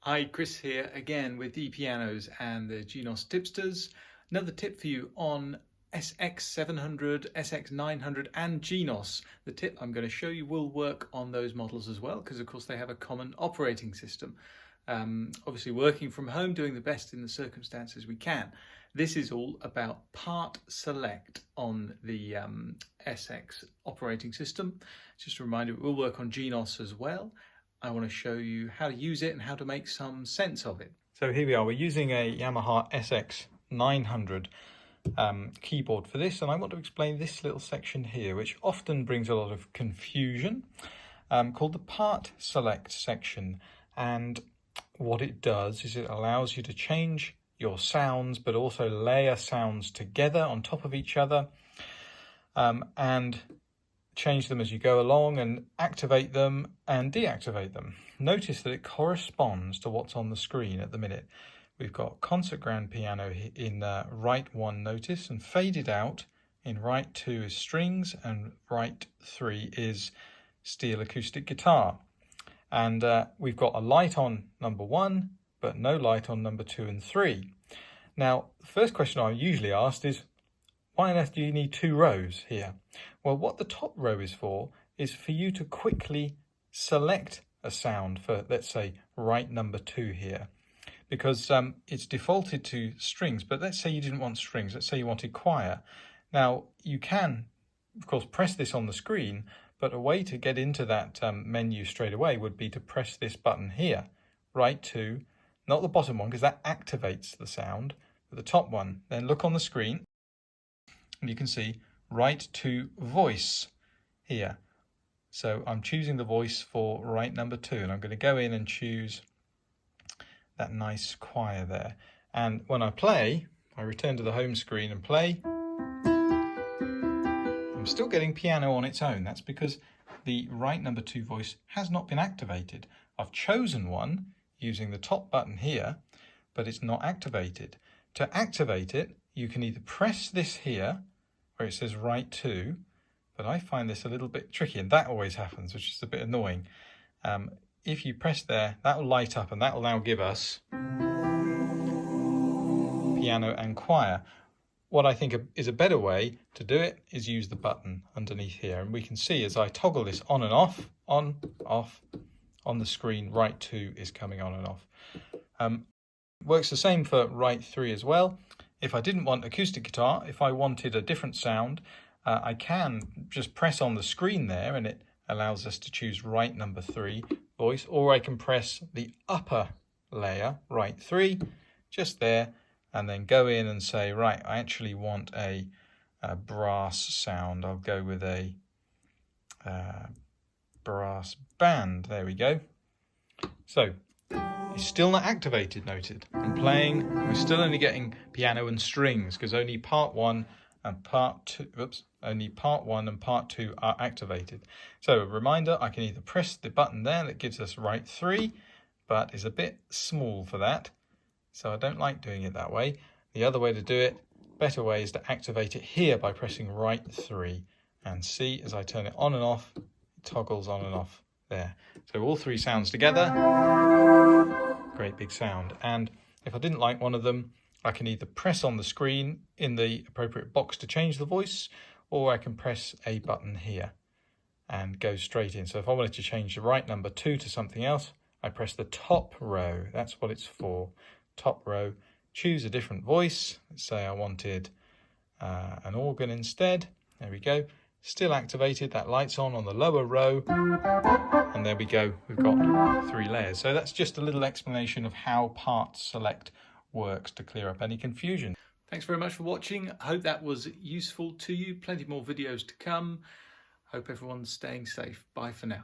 Hi, Chris here again with ePianos and the Genos Tipsters. Another tip for you on SX700, SX900 and Genos. The tip I'm going to show you will work on those models as well because of course they have a common operating system. Obviously working from home, doing the best in the circumstances we can. This is all about PartSelect on the SX operating system. Just a reminder, it will work on Genos as well. I want to show you how to use it and how to make some sense of it. So here we are, we're using a Yamaha SX900 keyboard for this, and I want to explain this little section here, which often brings a lot of confusion, called the PartSelect section. And what it does is it allows you to change your sounds, but also layer sounds together on top of each other, and change them as you go along and activate them and deactivate them. Notice that it corresponds to what's on the screen at the minute. We've got concert grand piano in right 1 notice, and faded out in right 2 is strings, and right 3 is steel acoustic guitar. And we've got a light on number 1 but no light on number 2 and 3. Now the first question I'm usually asked is, why on earth do you need 2 rows here? Well, what the top row is for you to quickly select a sound for, let's say, right number 2 here, because it's defaulted to strings. But let's say you didn't want strings, let's say you wanted choir. Now you can, of course, press this on the screen, but a way to get into that menu straight away would be to press this button here, right 2, not the bottom one, because that activates the sound, but the top one. Then look on the screen, and you can see right 2 voice here. So I'm choosing the voice for right number 2, and I'm going to go in and choose that nice choir there. And when I play, I return to the home screen and play. I'm still getting piano on its own. That's because the right number 2 voice has not been activated. I've chosen one using the top button here, but it's not activated. To activate it, you can either press this here, where it says right 2, but I find this a little bit tricky, and that always happens, which is a bit annoying. If you press there, that will light up, and that will now give us piano and choir. What I think is a better way to do it is use the button underneath here, and we can see as I toggle this on and off, on, off, on the screen, right 2 is coming on and off. Works the same for right 3 as well. If I didn't want acoustic guitar, if I wanted a different sound, I can just press on the screen there, and it allows us to choose right number 3 voice, or I can press the upper layer, right 3, just there, and then go in and say, right, I actually want a brass sound. I'll go with a brass band. There we go. So it's still not activated, noted. I'm playing, we're still only getting piano and strings because only part 1 and part 2, only part 1 and part 2 are activated. So a reminder, I can either press the button there that gives us right 3, but is a bit small for that. So I don't like doing it that way. The other way to do it, better way, is to activate it here by pressing right 3. And see, as I turn it on and off, it toggles on and off there. So all 3 sounds together, great big sound. And if I didn't like one of them, I can either press on the screen in the appropriate box to change the voice, or I can press a button here and go straight in. So if I wanted to change the right number 2 to something else, I press the top row. That's what it's for. Top row, choose a different voice. Let's say I wanted an organ instead. There we go. Still activated, that light's on the lower row, and there we go, we've got 3 layers. So that's just a little explanation of how PartSelect works to clear up any confusion. Thanks very much for watching. I hope that was useful to you. Plenty more videos to come. Hope everyone's staying safe. Bye for now.